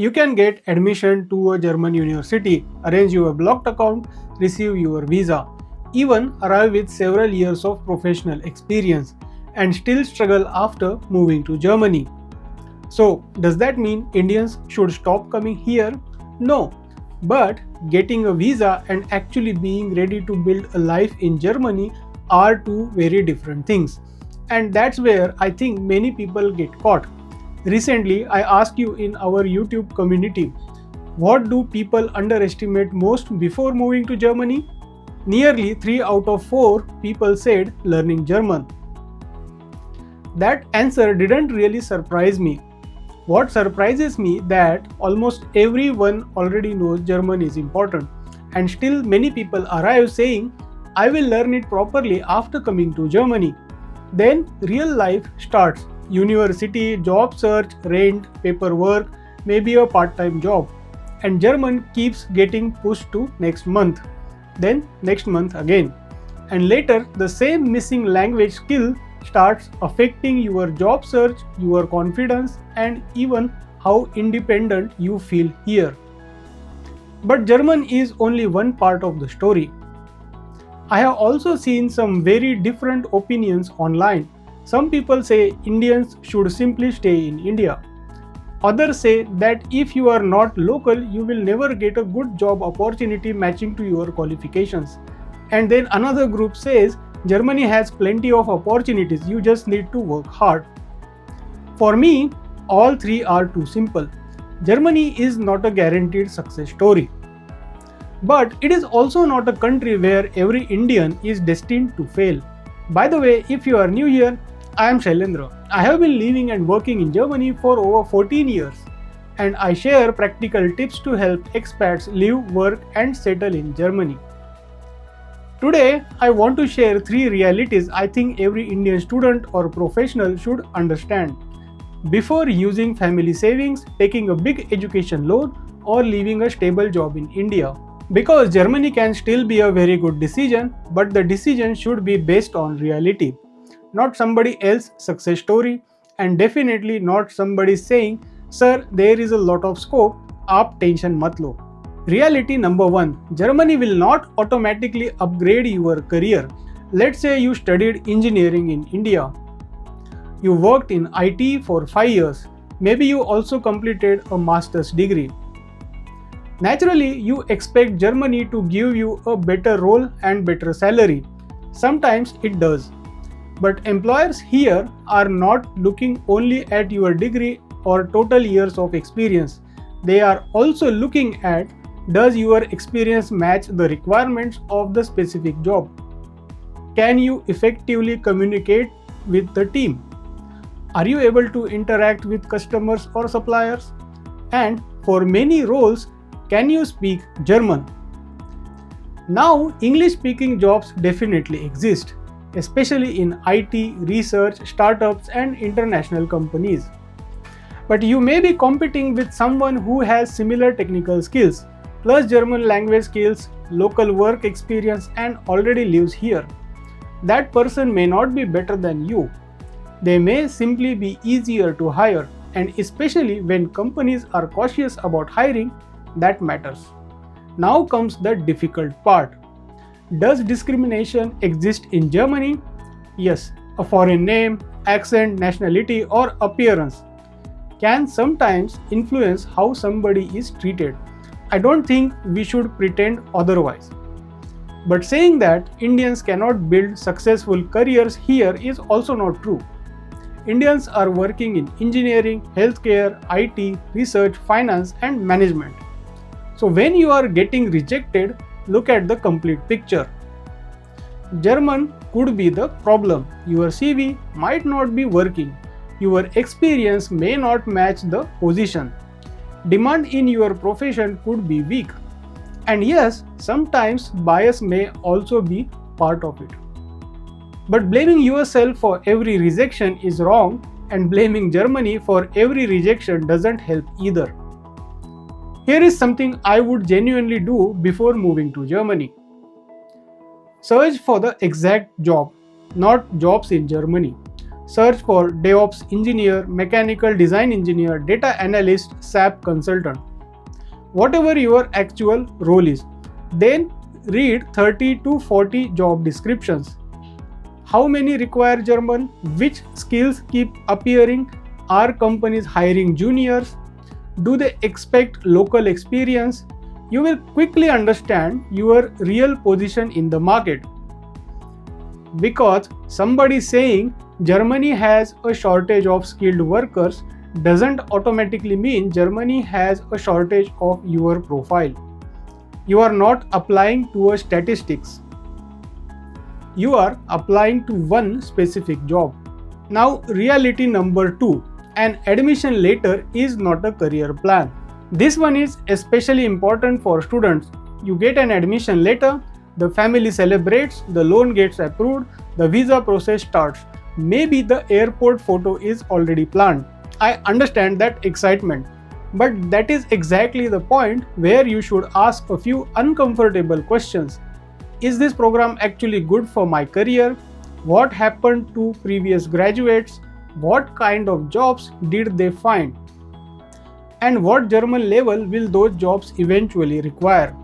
You can get admission to a German university, arrange your blocked account, receive your visa, even arrive with several years of professional experience, and still struggle after moving to Germany. So, does that mean Indians should stop coming here? No. But getting a visa and actually being ready to build a life in Germany are two very different things. And that's where I think many people get caught. Recently, I asked you in our YouTube community, what do people underestimate most before moving to Germany? Nearly 3 out of 4 people said learning German. That answer didn't really surprise me. What surprises me that almost everyone already knows German is important, and still many people arrive saying, I will learn it properly after coming to Germany. Then real life starts. University, job search, rent, paperwork, maybe a part-time job. And German keeps getting pushed to next month, then next month again. And later the same missing language skill starts affecting your job search, your confidence, and even how independent you feel here. But German is only one part of the story. I have also seen some very different opinions online. Some people say Indians should simply stay in India. Others say that if you are not local, you will never get a good job opportunity matching to your qualifications. And then another group says Germany has plenty of opportunities, you just need to work hard. For me, all three are too simple. Germany is not a guaranteed success story. But it is also not a country where every Indian is destined to fail. By the way, if you are new here, I am Shailendra. I have been living and working in Germany for over 14 years, and I share practical tips to help expats live, work, and settle in Germany. Today, I want to share 3 realities I think every Indian student or professional should understand before using family savings, taking a big education loan, or leaving a stable job in India. Because Germany can still be a very good decision, but the decision should be based on reality, not somebody else's success story, and definitely not somebody saying, Sir, there is a lot of scope, aap tension mat lo. Reality number 1, Germany will not automatically upgrade your career. Let's say you studied engineering in India. You worked in IT for 5 years. Maybe you also completed a master's degree. Naturally, you expect Germany to give you a better role and better salary. Sometimes it does. But employers here are not looking only at your degree or total years of experience. They are also looking at, does your experience match the requirements of the specific job? Can you effectively communicate with the team? Are you able to interact with customers or suppliers? And for many roles, can you speak German? Now, English-speaking jobs definitely exist, especially in IT, research, startups, and international companies. But you may be competing with someone who has similar technical skills, plus German language skills, local work experience, and already lives here. That person may not be better than you. They may simply be easier to hire, and especially when companies are cautious about hiring, that matters. Now comes the difficult part. Does discrimination exist in Germany? Yes, a foreign name, accent, nationality, or appearance can sometimes influence how somebody is treated. I don't think we should pretend otherwise. But saying that Indians cannot build successful careers here is also not true. Indians are working in engineering, healthcare, IT, research, finance, and management. So when you are getting rejected, look at the complete picture. German could be the problem. Your CV might not be working. Your experience may not match the position. Demand in your profession could be weak. And yes, sometimes bias may also be part of it. But blaming yourself for every rejection is wrong, and blaming Germany for every rejection doesn't help either. Here is something I would genuinely do before moving to Germany. Search for the exact job, not jobs in Germany. Search for DevOps engineer, mechanical design engineer, data analyst, SAP consultant, whatever your actual role is. Then read 30 to 40 job descriptions. How many require German? Which skills keep appearing? Are companies hiring juniors? Do they expect local experience? You will quickly understand your real position in the market. Because somebody saying Germany has a shortage of skilled workers doesn't automatically mean Germany has a shortage of your profile. You are not applying to a statistics. You are applying to one specific job. Now, reality number 2. An admission letter is not a career plan. This one is especially important for students. You get an admission letter, the family celebrates, the loan gets approved, the visa process starts. Maybe the airport photo is already planned. I understand that excitement. But that is exactly the point where you should ask a few uncomfortable questions. Is this program actually good for my career? What happened to previous graduates? What kind of jobs did they find? And what German level will those jobs eventually require?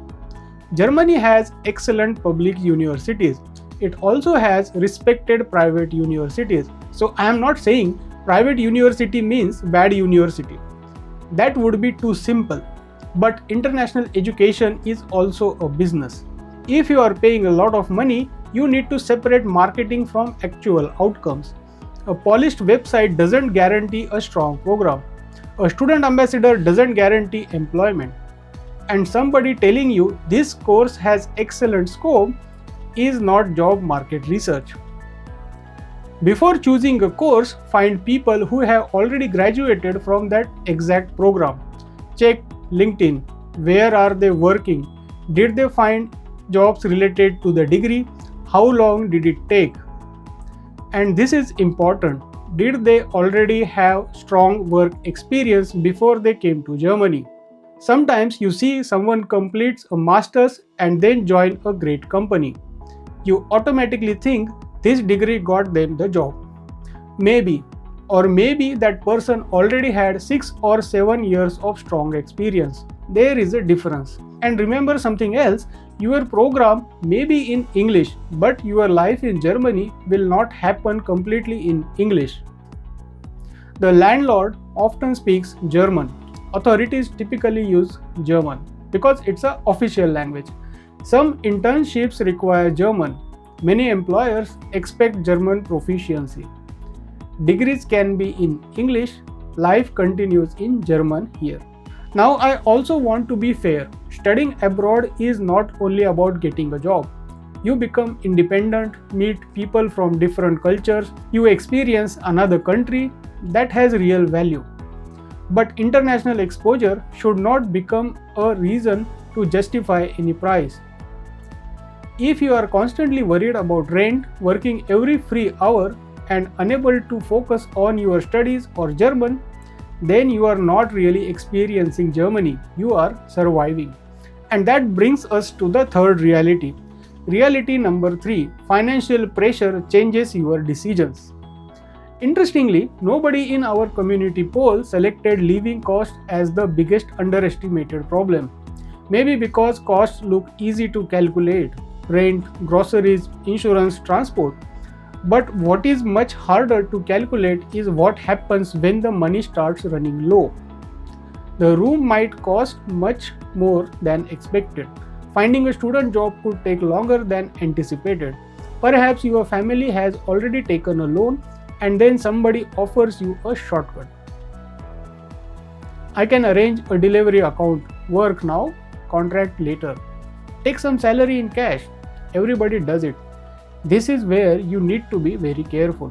Germany has excellent public universities. It also has respected private universities. So I am not saying private university means bad university. That would be too simple. But international education is also a business. If you are paying a lot of money, you need to separate marketing from actual outcomes. A polished website doesn't guarantee a strong program. A student ambassador doesn't guarantee employment. And somebody telling you this course has excellent scope is not job market research. Before choosing a course, find people who have already graduated from that exact program. Check LinkedIn. Where are they working? Did they find jobs related to the degree? How long did it take? And this is important. Did they already have strong work experience before they came to Germany? Sometimes you see someone completes a master's and then join a great company. You automatically think this degree got them the job. Maybe that person already had 6 or 7 years of strong experience. There is a difference. And remember something else, your program may be in English, but your life in Germany will not happen completely in English. The landlord often speaks German. Authorities typically use German because it's an official language. Some internships require German. Many employers expect German proficiency. Degrees can be in English. Life continues in German here. Now, I also want to be fair. Studying abroad is not only about getting a job. You become independent, meet people from different cultures, you experience another country that has real value. But international exposure should not become a reason to justify any price. If you are constantly worried about rent, working every free hour, and unable to focus on your studies or German, then you are not really experiencing Germany, you are surviving. And that brings us to the third reality. Reality number 3, financial pressure changes your decisions. Interestingly, nobody in our community poll selected living costs as the biggest underestimated problem. Maybe because costs look easy to calculate: rent, groceries, insurance, transport. But what is much harder to calculate is what happens when the money starts running low. The room might cost much more than expected. Finding a student job could take longer than anticipated. Perhaps your family has already taken a loan and then somebody offers you a shortcut. I can arrange a delivery account, work now, contract later. Take some salary in cash. Everybody does it. This is where you need to be very careful.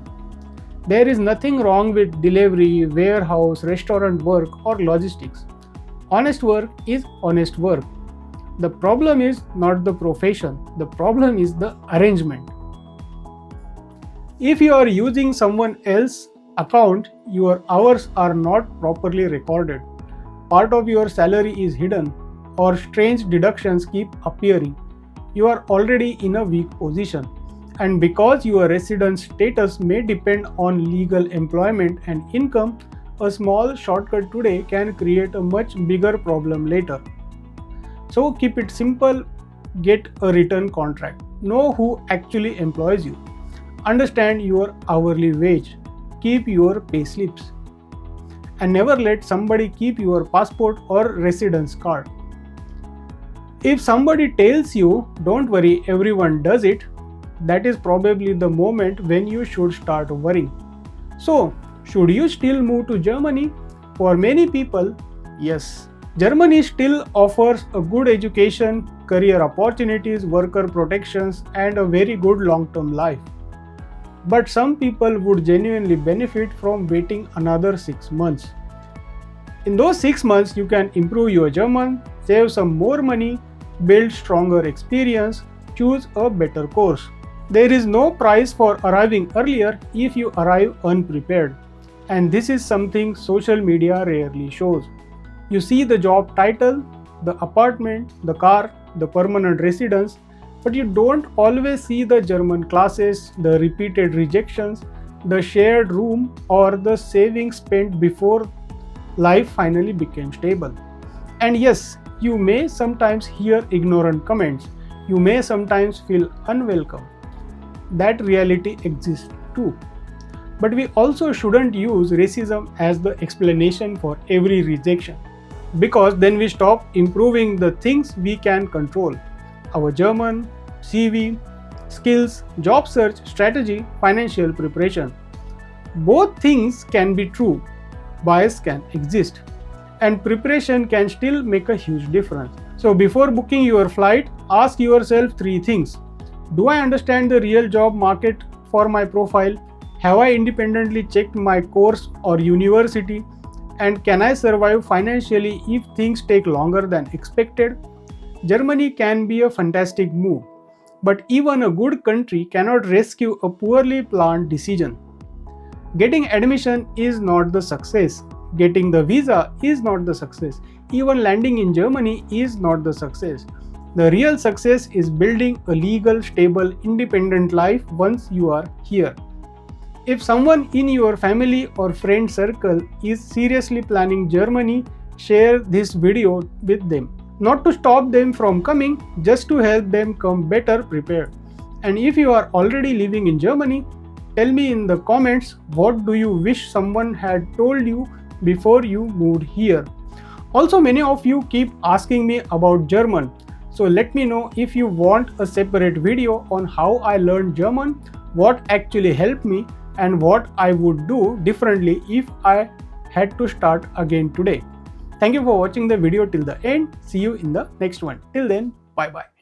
There is nothing wrong with delivery, warehouse, restaurant work, or logistics. Honest work is honest work. The problem is not the profession, the problem is the arrangement. If you are using someone else's account, your hours are not properly recorded. Part of your salary is hidden, or strange deductions keep appearing. You are already in a weak position. And because your residence status may depend on legal employment and income, a small shortcut today can create a much bigger problem later. So keep it simple, get a written contract, know who actually employs you, understand your hourly wage, keep your pay slips, and never let somebody keep your passport or residence card. If somebody tells you, don't worry, everyone does it, that is probably the moment when you should start worrying. So, should you still move to Germany? For many people, yes. Germany still offers a good education, career opportunities, worker protections, and a very good long-term life. But some people would genuinely benefit from waiting another 6 months. In those 6 months, you can improve your German, save some more money, build stronger experience, choose a better course. There is no price for arriving earlier if you arrive unprepared. And this is something social media rarely shows. You see the job title, the apartment, the car, the permanent residence, but you don't always see the German classes, the repeated rejections, the shared room, or the savings spent before life finally became stable. And yes, you may sometimes hear ignorant comments. You may sometimes feel unwelcome. That reality exists too. But we also shouldn't use racism as the explanation for every rejection, because then we stop improving the things we can control: our German, CV, skills, job search, strategy, financial preparation. Both things can be true, bias can exist, and preparation can still make a huge difference. So before booking your flight, ask yourself 3 things. Do I understand the real job market for my profile? Have I independently checked my course or university? And can I survive financially if things take longer than expected? Germany can be a fantastic move, but even a good country cannot rescue a poorly planned decision. Getting admission is not the success. Getting the visa is not the success. Even landing in Germany is not the success. The real success is building a legal, stable, independent life once you are here. If someone in your family or friend circle is seriously planning Germany, share this video with them. Not to stop them from coming, just to help them come better prepared. And if you are already living in Germany, tell me in the comments, what do you wish someone had told you before you moved here. Also, many of you keep asking me about German. So let me know if you want a separate video on how I learned German, what actually helped me, and what I would do differently if I had to start again today. Thank you for watching the video till the end. See you in the next one. Till then, bye bye.